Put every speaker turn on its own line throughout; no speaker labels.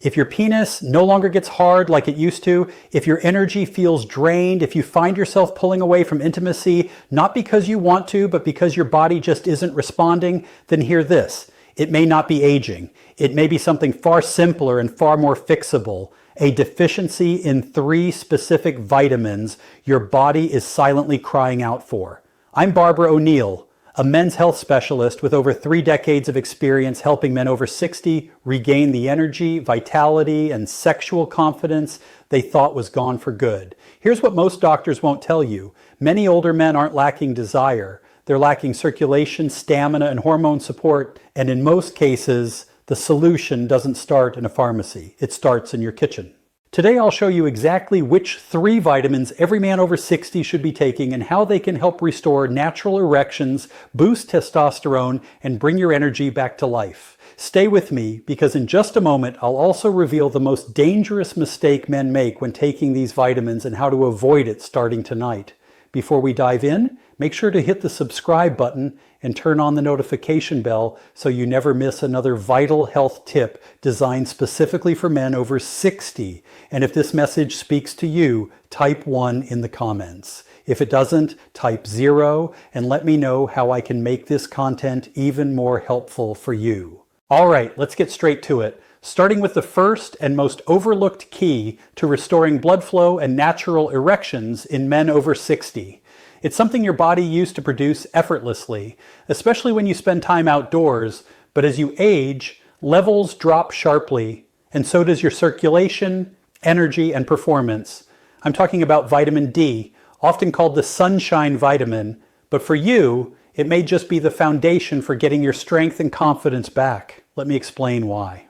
If your penis no longer gets hard like it used to, if your energy feels drained, if you find yourself pulling away from intimacy, not because you want to, but because your body just isn't responding, then hear this. It may not be aging. It may be something far simpler and far more fixable. A deficiency in 3 specific vitamins your body is silently crying out for. I'm Barbara O'Neill, a men's health specialist with over 3 decades of experience helping men over 60 regain the energy, vitality, and sexual confidence they thought was gone for good. Here's what most doctors won't tell you. Many older men aren't lacking desire. They're lacking circulation, stamina, and hormone support, and in most cases, the solution doesn't start in a pharmacy. It starts in your kitchen. Today I'll show you exactly which 3 vitamins every man over 60 should be taking and how they can help restore natural erections, boost testosterone, and bring your energy back to life. Stay with me because in just a moment I'll also reveal the most dangerous mistake men make when taking these vitamins and how to avoid it starting tonight. Before we dive in, make sure to hit the subscribe button and turn on the notification bell so you never miss another vital health tip designed specifically for men over 60. And if this message speaks to you, type 1 in the comments. If it doesn't, type 0 and let me know how I can make this content even more helpful for you. All right, let's get straight to it. Starting with the first and most overlooked key to restoring blood flow and natural erections in men over 60. It's something your body used to produce effortlessly, especially when you spend time outdoors, but as you age, levels drop sharply, and so does your circulation, energy, and performance. I'm talking about vitamin D, often called the sunshine vitamin, but for you, it may just be the foundation for getting your strength and confidence back. Let me explain why.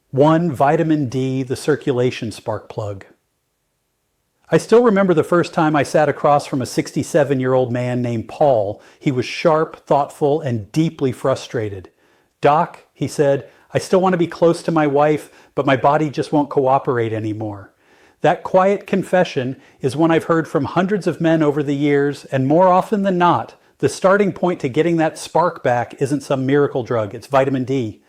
1. Vitamin D, the circulation spark plug. I still remember the first time I sat across from a 67-year-old man named Paul. He was sharp, thoughtful, and deeply frustrated. "Doc," he said, "I still want to be close to my wife, but my body just won't cooperate anymore." That quiet confession is one I've heard from hundreds of men over the years, and more often than not, the starting point to getting that spark back isn't some miracle drug, it's vitamin D.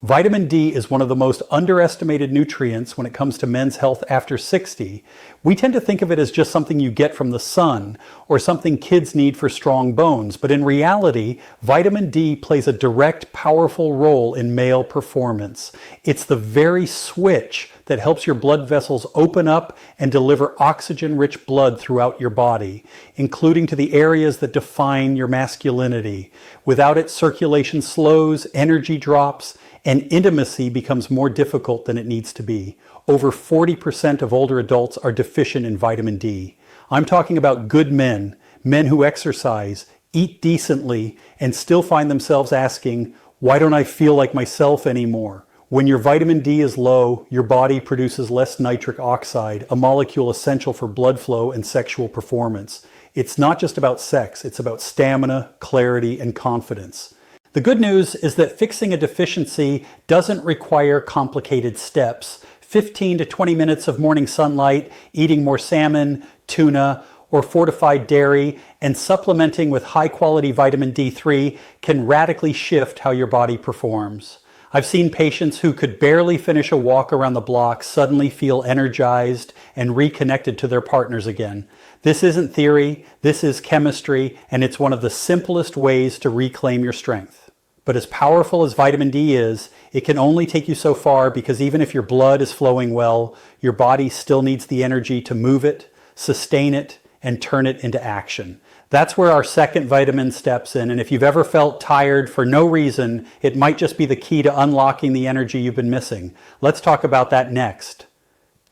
Vitamin D is one of the most underestimated nutrients when it comes to men's health after 60. We tend to think of it as just something you get from the sun or something kids need for strong bones, but in reality, vitamin D plays a direct, powerful role in male performance. It's the very switch that helps your blood vessels open up and deliver oxygen-rich blood throughout your body, including to the areas that define your masculinity. Without it, circulation slows, energy drops, and intimacy becomes more difficult than it needs to be. Over 40% of older adults are deficient in vitamin D. I'm talking about good men, men who exercise, eat decently, and still find themselves asking, "Why don't I feel like myself anymore?" When your vitamin D is low, your body produces less nitric oxide, a molecule essential for blood flow and sexual performance. It's not just about sex, it's about stamina, clarity, and confidence. The good news is that fixing a deficiency doesn't require complicated steps. 15 to 20 minutes of morning sunlight, eating more salmon, tuna, or fortified dairy, and supplementing with high-quality vitamin D3 can radically shift how your body performs. I've seen patients who could barely finish a walk around the block suddenly feel energized and reconnected to their partners again. This isn't theory, this is chemistry, and it's one of the simplest ways to reclaim your strength. But as powerful as vitamin D is, it can only take you so far because even if your blood is flowing well, your body still needs the energy to move it, sustain it, and turn it into action. That's where our second vitamin steps in, and if you've ever felt tired for no reason, it might just be the key to unlocking the energy you've been missing. Let's talk about that next.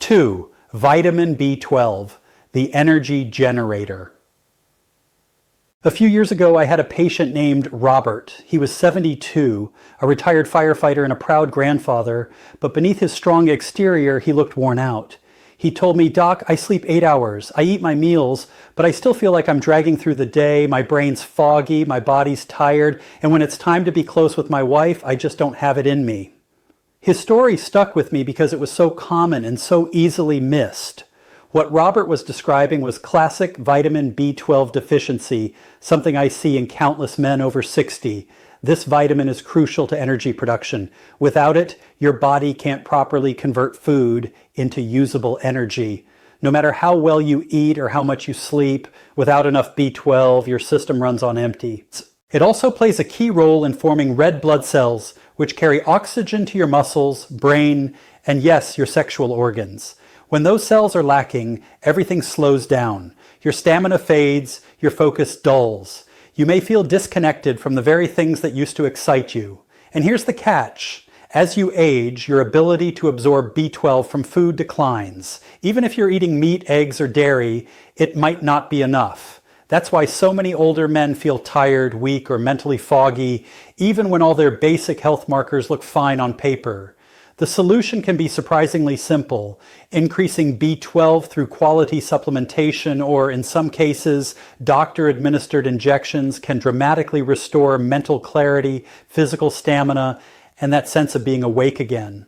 2. Vitamin B12, the energy generator. A few years ago, I had a patient named Robert. He was 72, a retired firefighter and a proud grandfather, but beneath his strong exterior, he looked worn out. He told me, "Doc, I sleep 8 hours. I eat my meals, but I still feel like I'm dragging through the day. My brain's foggy, my body's tired, and when it's time to be close with my wife, I just don't have it in me." His story stuck with me because it was so common and so easily missed. What Robert was describing was classic vitamin B12 deficiency, something I see in countless men over 60. This vitamin is crucial to energy production. Without it, your body can't properly convert food into usable energy. No matter how well you eat or how much you sleep, without enough B12, your system runs on empty. It also plays a key role in forming red blood cells, which carry oxygen to your muscles, brain, and yes, your sexual organs. When those cells are lacking, everything slows down. Your stamina fades, your focus dulls. You may feel disconnected from the very things that used to excite you. And here's the catch. As you age, your ability to absorb B12 from food declines. Even if you're eating meat, eggs, or dairy, it might not be enough. That's why so many older men feel tired, weak, or mentally foggy, even when all their basic health markers look fine on paper. The solution can be surprisingly simple. Increasing B12 through quality supplementation or, in some cases, doctor-administered injections can dramatically restore mental clarity, physical stamina, and that sense of being awake again.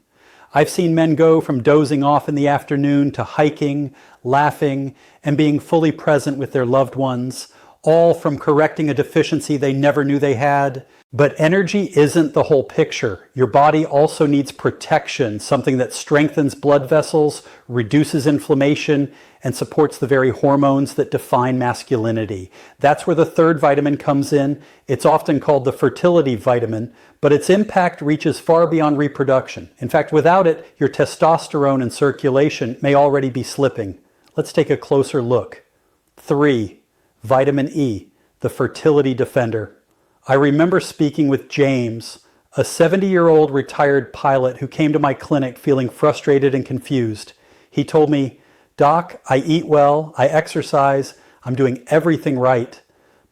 I've seen men go from dozing off in the afternoon to hiking, laughing, and being fully present with their loved ones, all from correcting a deficiency they never knew they had. But energy isn't the whole picture. Your body also needs protection, something that strengthens blood vessels, reduces inflammation, and supports the very hormones that define masculinity. That's where the third vitamin comes in. It's often called the fertility vitamin, but its impact reaches far beyond reproduction. In fact, without it, your testosterone and circulation may already be slipping. Let's take a closer look. 3. Vitamin E, the fertility defender. I remember speaking with James, a 70-year-old retired pilot who came to my clinic feeling frustrated and confused. He told me, "Doc, I eat well, I exercise, I'm doing everything right.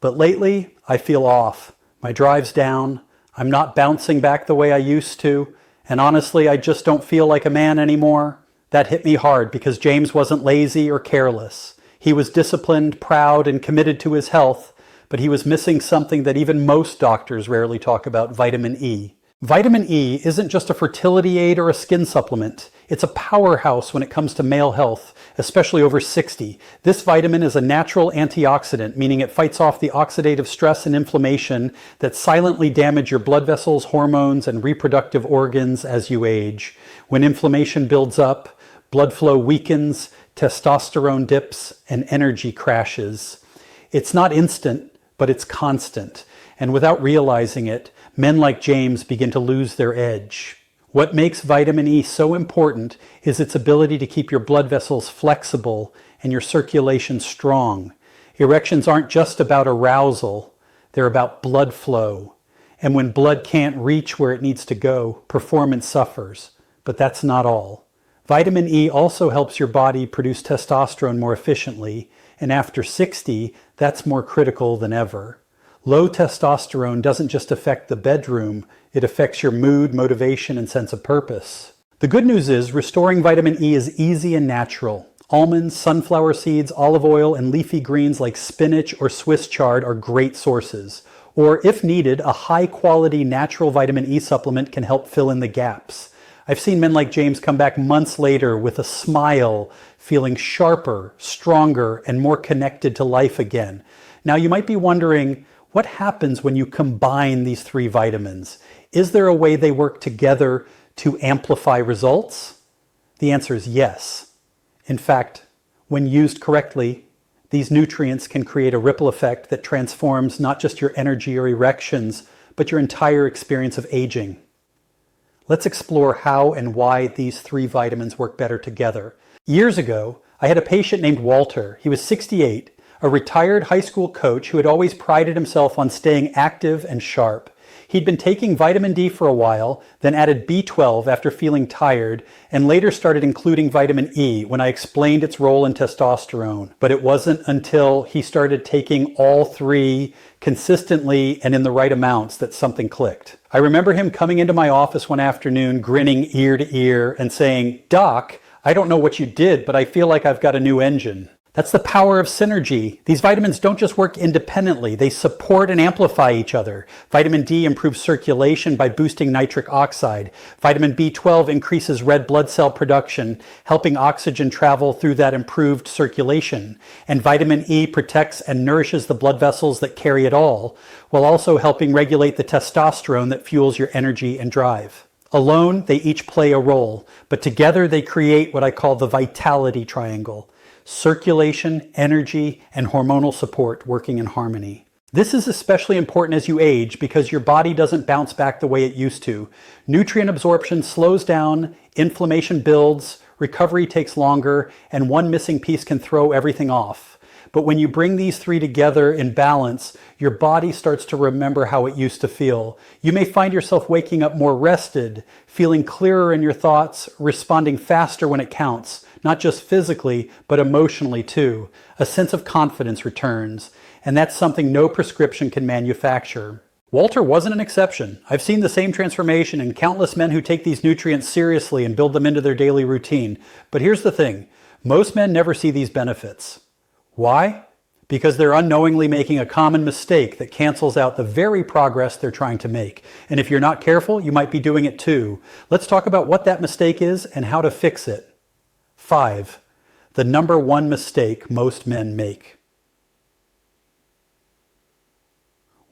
But lately, I feel off. My drive's down, I'm not bouncing back the way I used to, and honestly, I just don't feel like a man anymore." That hit me hard because James wasn't lazy or careless. He was disciplined, proud, and committed to his health, but he was missing something that even most doctors rarely talk about: vitamin E. Vitamin E isn't just a fertility aid or a skin supplement. It's a powerhouse when it comes to male health, especially over 60. This vitamin is a natural antioxidant, meaning it fights off the oxidative stress and inflammation that silently damage your blood vessels, hormones, and reproductive organs as you age. When inflammation builds up, blood flow weakens, testosterone dips, and energy crashes. It's not instant, but it's constant. And without realizing it, men like James begin to lose their edge. What makes vitamin E so important is its ability to keep your blood vessels flexible and your circulation strong. Erections aren't just about arousal, they're about blood flow. And when blood can't reach where it needs to go, performance suffers. But that's not all. Vitamin E also helps your body produce testosterone more efficiently, and after 60, that's more critical than ever. Low testosterone doesn't just affect the bedroom, it affects your mood, motivation, and sense of purpose. The good news is restoring vitamin E is easy and natural. Almonds, sunflower seeds, olive oil, and leafy greens like spinach or Swiss chard are great sources. Or if needed, a high-quality natural vitamin E supplement can help fill in the gaps. I've seen men like James come back months later with a smile, feeling sharper, stronger, and more connected to life again. Now you might be wondering, what happens when you combine these three vitamins? Is there a way they work together to amplify results? The answer is yes. In fact, when used correctly, these nutrients can create a ripple effect that transforms not just your energy or erections, but your entire experience of aging. Let's explore how and why these three vitamins work better together. Years ago, I had a patient named Walter. He was 68, a retired high school coach who had always prided himself on staying active and sharp. He'd been taking vitamin D for a while, then added B12 after feeling tired, and later started including vitamin E when I explained its role in testosterone. But it wasn't until he started taking all three consistently and in the right amounts that something clicked. I remember him coming into my office one afternoon, grinning ear to ear and saying, "Doc, I don't know what you did, but I feel like I've got a new engine." That's the power of synergy. These vitamins don't just work independently, they support and amplify each other. Vitamin D improves circulation by boosting nitric oxide. Vitamin B12 increases red blood cell production, helping oxygen travel through that improved circulation. And vitamin E protects and nourishes the blood vessels that carry it all, while also helping regulate the testosterone that fuels your energy and drive. Alone, they each play a role, but together they create what I call the vitality triangle. Circulation, energy, and hormonal support working in harmony. This is especially important as you age because your body doesn't bounce back the way it used to. Nutrient absorption slows down, inflammation builds, recovery takes longer, and one missing piece can throw everything off. But when you bring these three together in balance, your body starts to remember how it used to feel. You may find yourself waking up more rested, feeling clearer in your thoughts, responding faster when it counts. Not just physically, but emotionally too. A sense of confidence returns, and that's something no prescription can manufacture. Walter wasn't an exception. I've seen the same transformation in countless men who take these nutrients seriously and build them into their daily routine. But here's the thing, most men never see these benefits. Why? Because they're unknowingly making a common mistake that cancels out the very progress they're trying to make. And if you're not careful, you might be doing it too. Let's talk about what that mistake is and how to fix it. 5. The number one mistake most men make.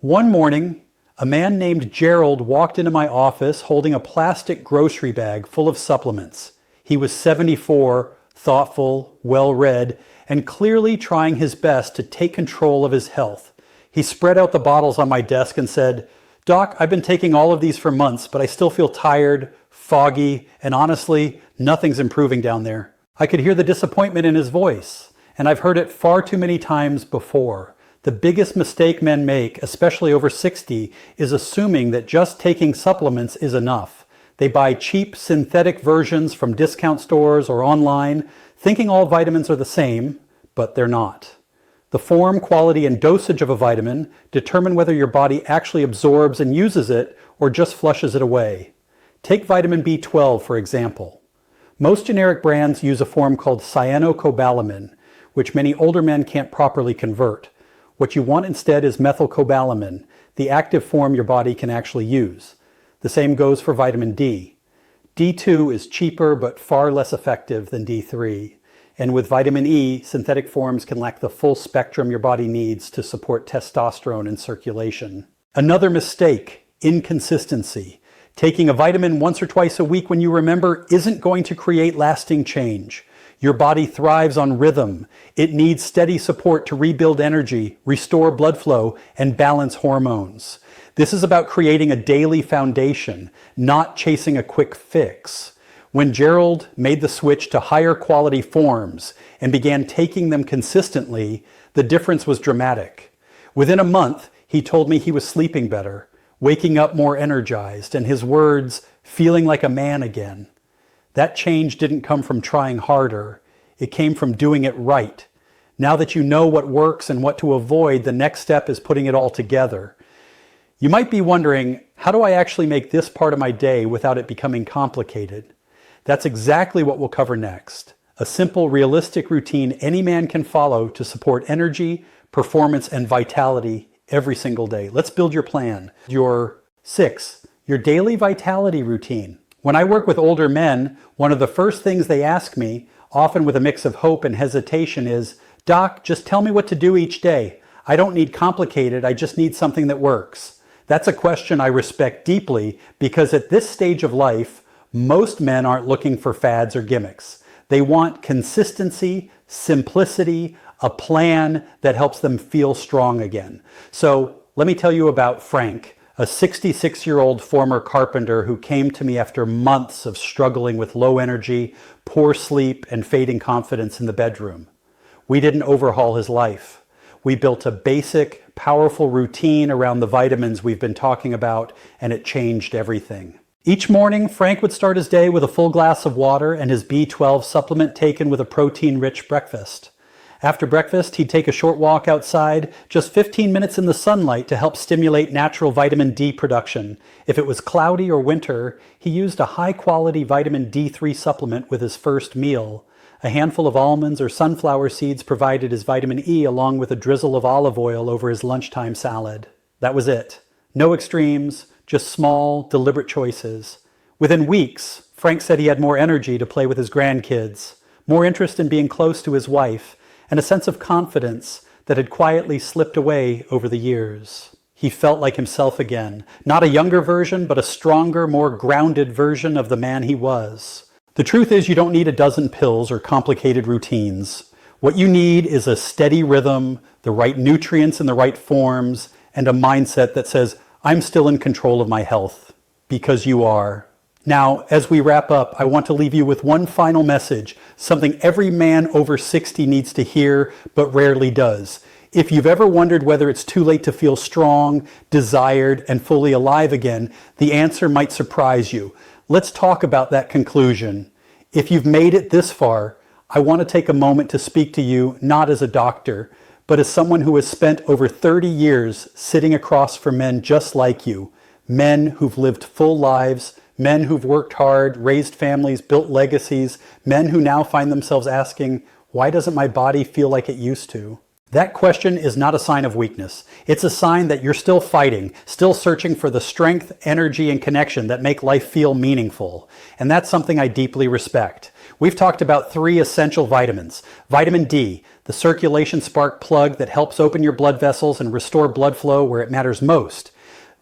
One morning, a man named Gerald walked into my office holding a plastic grocery bag full of supplements. He was 74, thoughtful, well-read, and clearly trying his best to take control of his health. He spread out the bottles on my desk and said, "Doc, I've been taking all of these for months, but I still feel tired, foggy, and honestly, nothing's improving down there." I could hear the disappointment in his voice, and I've heard it far too many times before. The biggest mistake men make, especially over 60, is assuming that just taking supplements is enough. They buy cheap synthetic versions from discount stores or online, thinking all vitamins are the same, but they're not. The form, quality, and dosage of a vitamin determine whether your body actually absorbs and uses it or just flushes it away. Take vitamin B12, for example. Most generic brands use a form called cyanocobalamin, which many older men can't properly convert. What you want instead is methylcobalamin, the active form your body can actually use. The same goes for vitamin D. D2 is cheaper but far less effective than D3. And with vitamin E, synthetic forms can lack the full spectrum your body needs to support testosterone and circulation. Another mistake, inconsistency. Taking a vitamin once or twice a week when you remember isn't going to create lasting change. Your body thrives on rhythm. It needs steady support to rebuild energy, restore blood flow, and balance hormones. This is about creating a daily foundation, not chasing a quick fix. When Gerald made the switch to higher quality forms and began taking them consistently, the difference was dramatic. Within a month, he told me he was sleeping better, waking up more energized, and his words, feeling like a man again. That change didn't come from trying harder. It came from doing it right. Now that you know what works and what to avoid, the next step is putting it all together. You might be wondering, how do I actually make this part of my day without it becoming complicated? That's exactly what we'll cover next. A simple, realistic routine any man can follow to support energy, performance, and vitality every single day. Let's build your plan. Your 6, your daily vitality routine. When I work with older men, one of the first things they ask me, often with a mix of hope and hesitation, is, "Doc, just tell me what to do each day. I don't need complicated, I just need something that works." That's a question I respect deeply because at this stage of life, most men aren't looking for fads or gimmicks. They want consistency, simplicity, a plan that helps them feel strong again. So let me tell you about Frank, a 66-year-old former carpenter who came to me after months of struggling with low energy, poor sleep, and fading confidence in the bedroom. We didn't overhaul his life. We built a basic, powerful routine around the vitamins we've been talking about, and it changed everything. Each morning, Frank would start his day with a full glass of water and his B12 supplement taken with a protein-rich breakfast. After breakfast, he'd take a short walk outside, just 15 minutes in the sunlight to help stimulate natural vitamin D production. If it was cloudy or winter, he used a high-quality vitamin D3 supplement with his first meal. A handful of almonds or sunflower seeds provided his vitamin E along with a drizzle of olive oil over his lunchtime salad. That was it. No extremes, just small, deliberate choices. Within weeks, Frank said he had more energy to play with his grandkids, more interest in being close to his wife, and a sense of confidence that had quietly slipped away over the years. He felt like himself again, not a younger version, but a stronger, more grounded version of the man he was. The truth is, you don't need a dozen pills or complicated routines. What you need is a steady rhythm, the right nutrients in the right forms, and a mindset that says, I'm still in control of my health, because you are. Now, as we wrap up, I want to leave you with one final message, something every man over 60 needs to hear, but rarely does. If you've ever wondered whether it's too late to feel strong, desired, and fully alive again, the answer might surprise you. Let's talk about that conclusion. If you've made it this far, I want to take a moment to speak to you not as a doctor, but as someone who has spent over 30 years sitting across from men just like you, men who've lived full lives, men who've worked hard, raised families, built legacies, men who now find themselves asking, why doesn't my body feel like it used to? That question is not a sign of weakness. It's a sign that you're still fighting, still searching for the strength, energy, and connection that make life feel meaningful. And that's something I deeply respect. We've talked about 3 essential vitamins. Vitamin D, the circulation spark plug that helps open your blood vessels and restore blood flow where it matters most.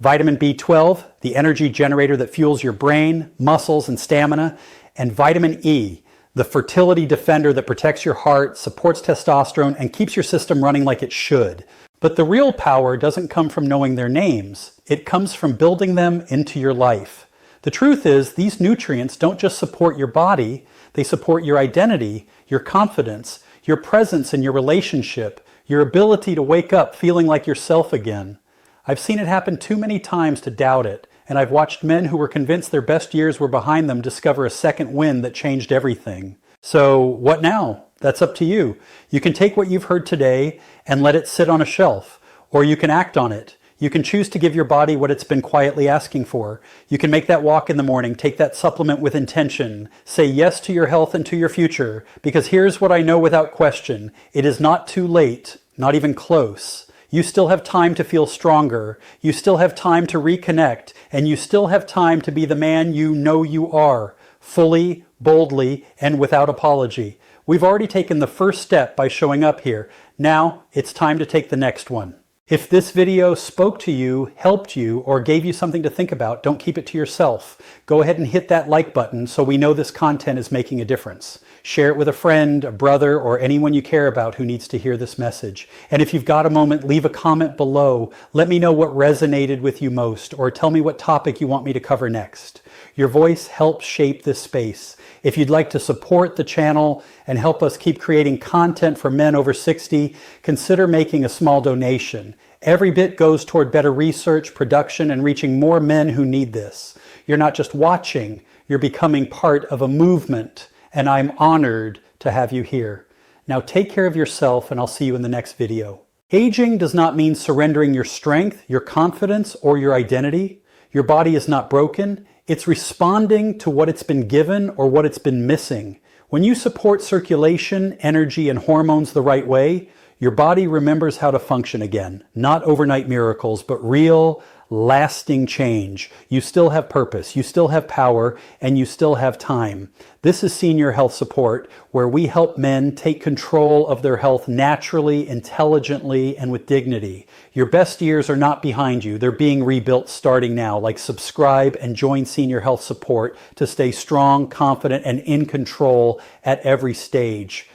Vitamin B12, the energy generator that fuels your brain, muscles, and stamina. And vitamin E, the fertility defender that protects your heart, supports testosterone, and keeps your system running like it should. But the real power doesn't come from knowing their names. It comes from building them into your life. The truth is, these nutrients don't just support your body, they support your identity, your confidence, your presence in your relationship, your ability to wake up feeling like yourself again. I've seen it happen too many times to doubt it. And I've watched men who were convinced their best years were behind them discover a second wind that changed everything. So what now? That's up to you. You can take what you've heard today and let it sit on a shelf, or you can act on it. You can choose to give your body what it's been quietly asking for. You can make that walk in the morning, take that supplement with intention, say yes to your health and to your future, because here's what I know without question. It is not too late, not even close. You still have time to feel stronger, you still have time to reconnect, and you still have time to be the man you know you are, fully, boldly, and without apology. We've already taken the first step by showing up here. Now it's time to take the next one. If this video spoke to you, helped you, or gave you something to think about, don't keep it to yourself. Go ahead and hit that like button so we know this content is making a difference. Share it with a friend, a brother, or anyone you care about who needs to hear this message. And if you've got a moment, leave a comment below. Let me know what resonated with you most, or tell me what topic you want me to cover next. Your voice helps shape this space. If you'd like to support the channel and help us keep creating content for men over 60, consider making a small donation. Every bit goes toward better research, production, and reaching more men who need this. You're not just watching, you're becoming part of a movement, and I'm honored to have you here. Now take care of yourself, and I'll see you in the next video. Aging does not mean surrendering your strength, your confidence, or your identity. Your body is not broken. It's responding to what it's been given or what it's been missing. When you support circulation, energy, and hormones the right way, your body remembers how to function again. Not overnight miracles, but real, lasting change. You still have purpose, you still have power, and you still have time. This is Senior Health Support, where we help men take control of their health naturally, intelligently, and with dignity. Your best years are not behind you. They're being rebuilt starting now. Like, subscribe and join Senior Health Support to stay strong, confident, and in control at every stage.